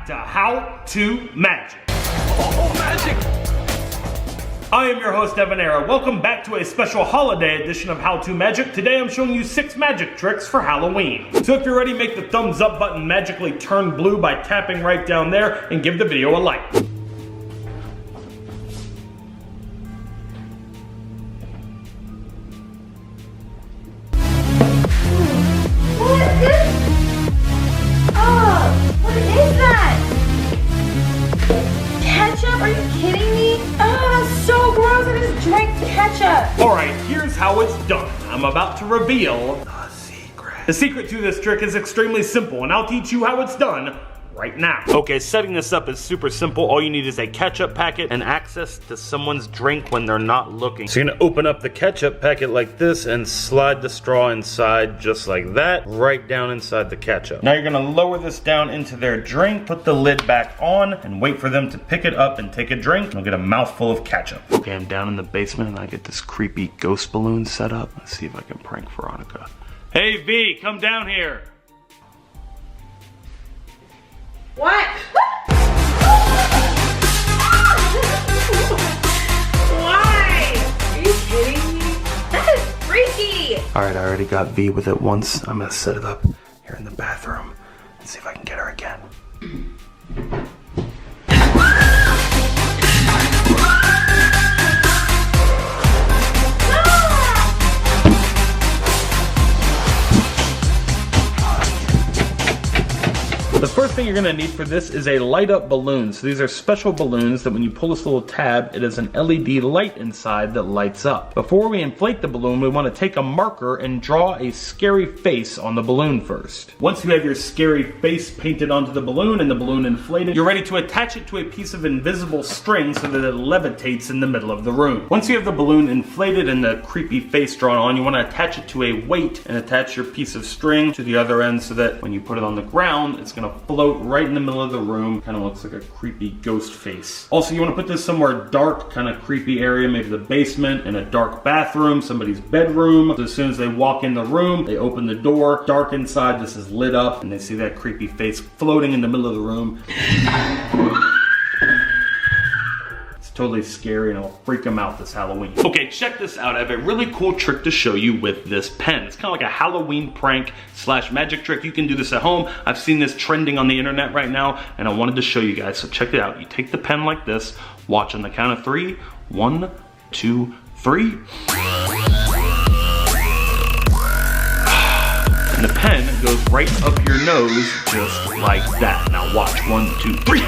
back to How to Magic. Oh, magic! I am your host, Evan. Welcome back to a special holiday edition of How to Magic. Today I'm showing you 6 magic tricks for Halloween. So if you're ready, make the thumbs up button magically turn blue by tapping right down there and give the video a like. What is that? Ketchup? Are you kidding me? That's so gross. I just drank ketchup. Alright, here's how it's done. I'm about to reveal the secret. The secret to this trick is extremely simple, and I'll teach you how it's done right now. Okay, setting this up is super simple. All you need is a ketchup packet and access to someone's drink when they're not looking. So you're gonna open up the ketchup packet like this and slide the straw inside just like that, right down inside the ketchup. Now you're gonna lower this down into their drink, put the lid back on, and wait for them to pick it up and take a drink. You'll get a mouthful of ketchup. Okay, I'm down in the basement and I get this creepy ghost balloon set up. Let's see if I can prank Veronica. Hey V, come down here. What? Why? Are you kidding me? That is freaky. Alright, I already got V with it once. I'm gonna set it up here in the bathroom and see if I can get her again. The first thing you're gonna need for this is a light up balloon. So these are special balloons that when you pull this little tab, it has an LED light inside that lights up. Before we inflate the balloon, we wanna take a marker and draw a scary face on the balloon first. Once you have your scary face painted onto the balloon and the balloon inflated, you're ready to attach it to a piece of invisible string so that it levitates in the middle of the room. Once you have the balloon inflated and the creepy face drawn on, you wanna attach it to a weight and attach your piece of string to the other end so that when you put it on the ground, it's gonna float right in the middle of the room. Kind of looks like a creepy ghost face. Also, you want to put this somewhere dark, kind of creepy area, maybe the basement, in a dark bathroom, somebody's bedroom. So as soon as they walk in the room, they open the door, dark inside, this is lit up, and they see that creepy face floating in the middle of the room. Totally scary and it'll freak them out this Halloween. Okay, check this out. I have a really cool trick to show you with this pen. It's kind of like a Halloween prank / magic trick. You can do this at home. I've seen this trending on the internet right now and I wanted to show you guys. So check it out. You take the pen like this, watch on the count of 3. 1, 2, 3. And the pen goes right up your nose just like that. Now watch. 1, 2, 3.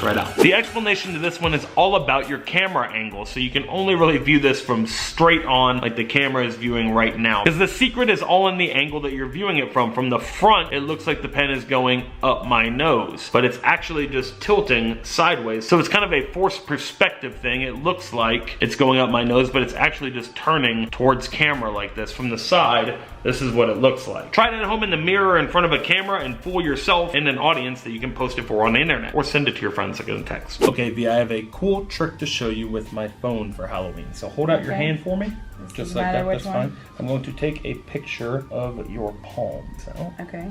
Right out. The explanation to this one is all about your camera angle, so you can only really view this from straight on like the camera is viewing right now. Because the secret is all in the angle that you're viewing it from. From the front, it looks like the pen is going up my nose, but it's actually just tilting sideways. So it's kind of a forced perspective thing. It looks like it's going up my nose, but it's actually just turning towards camera like this. From the side, this is what it looks like. Try it at home in the mirror in front of a camera and fool yourself and an audience that you can post it for on the internet or send it to your friends like in text. Okay, V, I have a cool trick to show you with my phone for Halloween. So hold out your hand for me. Just like that, that's fine. I'm going to take a picture of your palm. So, okay.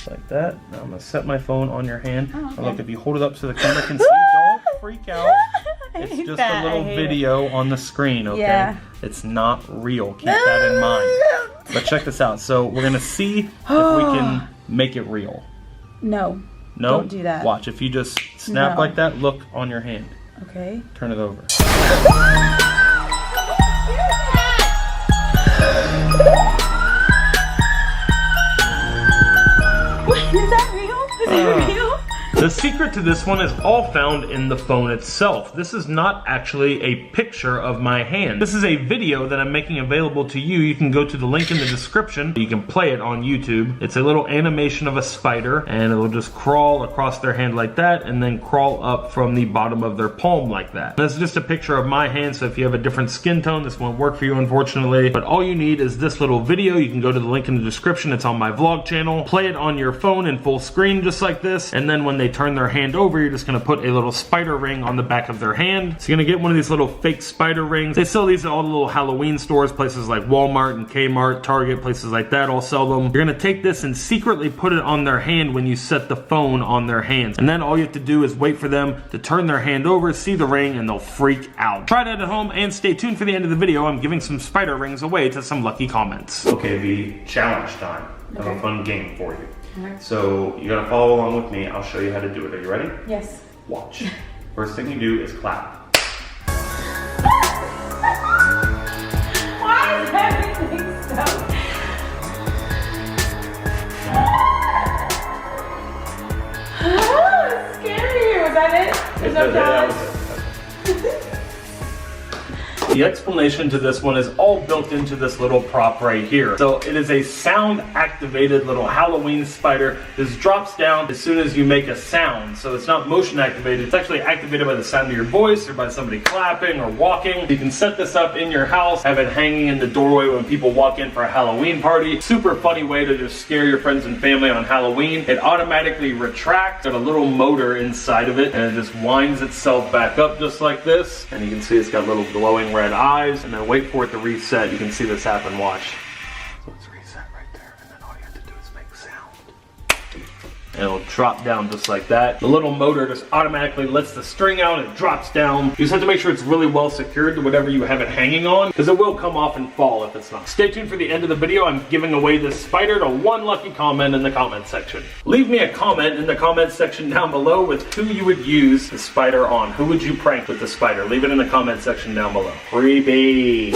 Like that. Now I'm gonna set my phone on your hand. Oh, okay. Look, if you hold it up so the camera can see, don't freak out. It's just a little video on the screen, okay? Yeah. It's not real. Keep that in mind. But check this out. So we're gonna see if we can make it real. No. No? Don't do that. Watch. If you just snap like that, look on your hand. Okay. Turn it over. Wait, is that real? Is it real? The secret to this one is all found in the phone itself. This is not actually a picture of my hand. This is a video that I'm making available to you. You can go to the link in the description. You can play it on YouTube. It's a little animation of a spider and it'll just crawl across their hand like that and then crawl up from the bottom of their palm like that. This is just a picture of my hand, so if you have a different skin tone, this won't work for you unfortunately. But all you need is this little video. You can go to the link in the description. It's on my vlog channel. Play it on your phone in full screen just like this, and then when they turn their hand over, you're just gonna put a little spider ring on the back of their hand. So you're gonna get one of these little fake spider rings. They sell these at all the little Halloween stores, places like Walmart and Kmart, Target, places like that all sell them. You're gonna take this and secretly put it on their hand when you set the phone on their hands. And then all you have to do is wait for them to turn their hand over, see the ring, and they'll freak out. Try that at home and stay tuned for the end of the video. I'm giving some spider rings away to some lucky comments. Okay, V, challenge time. I have a fun game for you. So you gotta follow along with me. I'll show you how to do it. Are you ready? Yes. Watch. First thing you do is clap. Why is everything so? It's scary. Was that it? There's no challenge. The explanation to this one is all built into this little prop right here. So it is a sound activated little Halloween spider. This drops down as soon as you make a sound. So it's not motion activated. It's actually activated by the sound of your voice or by somebody clapping or walking. You can set this up in your house, have it hanging in the doorway when people walk in for a Halloween party. Super funny way to just scare your friends and family on Halloween. It automatically retracts, got a little motor inside of it, and it just winds itself back up just like this. And you can see it's got little glowing red eyes, and then wait for it to reset. You can see this happen, watch. So it's reset right there, and then all you have to do is make sound. And it'll drop down just like that. The little motor just automatically lets the string out, it drops down. You just have to make sure it's really well secured to whatever you have it hanging on, because it will come off and fall if it's not. Stay tuned for the end of the video. I'm giving away this spider to one lucky comment in the comment section. Leave me a comment in the comment section down below with who you would use the spider on. Who would you prank with the spider? Leave it in the comment section down below. Creepy.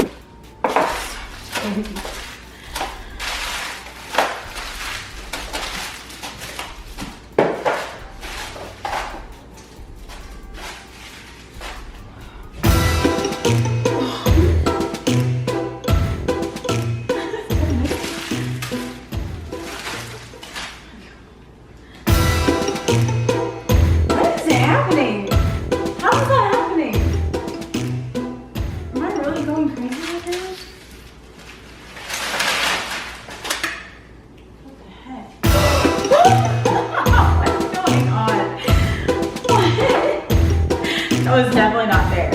That was definitely not fair.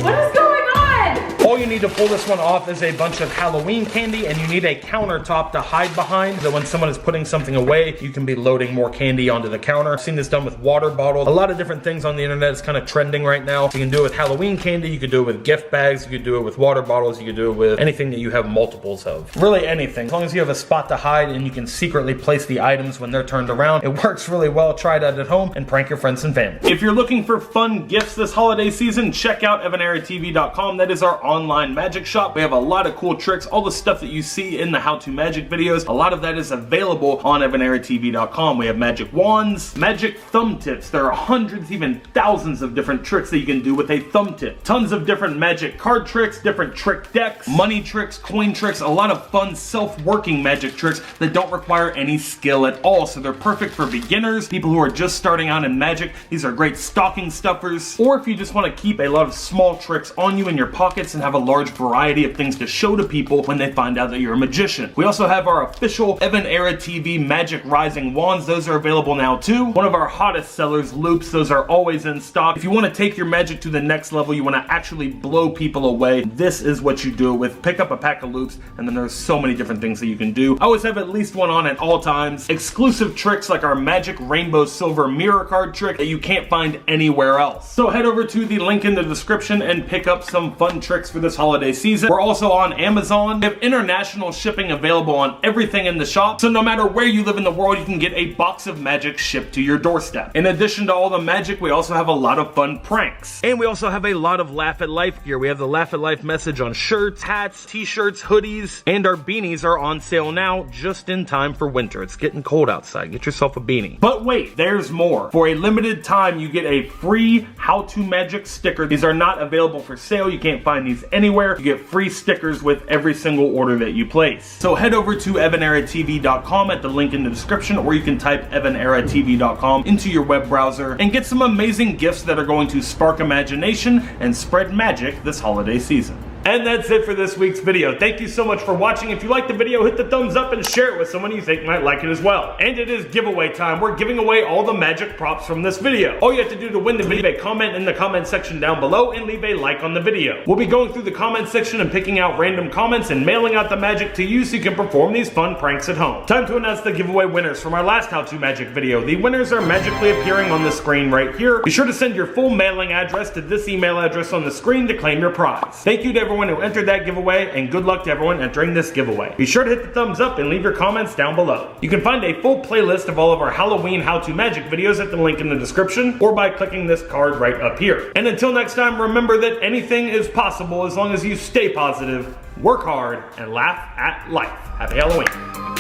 What is going on? All you need to pull this one off is a bunch of Halloween candy, and you need a countertop to hide behind, so when someone is putting something away, you can be loading more candy onto the counter. I've seen this done with water bottles. A lot of different things on the internet is kind of trending right now. You can do it with Halloween candy, you could do it with gift bags, you could do it with water bottles, you could do it with anything that you have multiples of. Really anything. As long as you have a spot to hide and you can secretly place the items when they're turned around, it works really well. Try it out at home and prank your friends and family. If you're looking for fun gifts this holiday season, check out EvanRosenman.com. That is our online magic shop. We have a lot of cool tricks, all the stuff that you see in the how-to magic videos. A lot of that is available on EvanRosenman.com. We have magic wands, magic thumb tips. There are hundreds, even thousands of different tricks that you can do with a thumb tip. Tons of different magic card tricks, different trick decks, money tricks, coin tricks, a lot of fun self-working magic tricks that don't require any skill at all. So they're perfect for beginners, people who are just starting out in magic. These are great stocking stuffers, or if you just want to keep a lot of small tricks on you in your pockets and have a large variety of things to show to people when they find out that you're a magician. We also have our official Evan Era TV Magic Rising Wands. Those are available now too. One of our hottest sellers, loops. Those are always in stock. If you want to take your magic to the next level, you want to actually blow people away, this is what you do it with. Pick up a pack of loops, and then there's so many different things that you can do. I always have at least one on at all times. Exclusive tricks like our magic rainbow silver mirror card trick that you can't find anywhere else. So head over to the link in the description and pick up some fun tricks for this holiday season. We're also on Amazon. We have international shipping available on everything in the shop, so no matter where you live in the world, you can get a box of magic shipped to your doorstep. In addition to all the magic, we also have a lot of fun pranks. And we also have a lot of Laugh at Life gear. We have the Laugh at Life message on shirts, hats, t-shirts, hoodies, and our beanies are on sale now just in time for winter. It's getting cold outside. Get yourself a beanie. But wait, there's more. For a limited time, you get a free How to Magic sticker. These are not available for sale. You can't find these anywhere. You get free stickers with every single order that you place. So head over to EvanRosenman.com at the link in the description, or you can type EvanRosenman.com into your web browser and get some amazing gifts that are going to spark imagination and spread magic this holiday season. And that's it for this week's video. Thank you so much for watching. If you liked the video, hit the thumbs up and share it with someone you think might like it as well. And it is giveaway time. We're giving away all the magic props from this video. All you have to do to win the video, leave a comment in the comment section down below and leave a like on the video. We'll be going through the comment section and picking out random comments and mailing out the magic to you so you can perform these fun pranks at home. Time to announce the giveaway winners from our last How To Magic video. The winners are magically appearing on the screen right here. Be sure to send your full mailing address to this email address on the screen to claim your prize. Thank you to everyone who entered that giveaway, and good luck to everyone entering this giveaway. Be sure to hit the thumbs up and leave your comments down below. You can find a full playlist of all of our Halloween How To Magic videos at the link in the description or by clicking this card right up here. And until next time, remember that anything is possible as long as you stay positive, work hard, and laugh at life. Happy Halloween.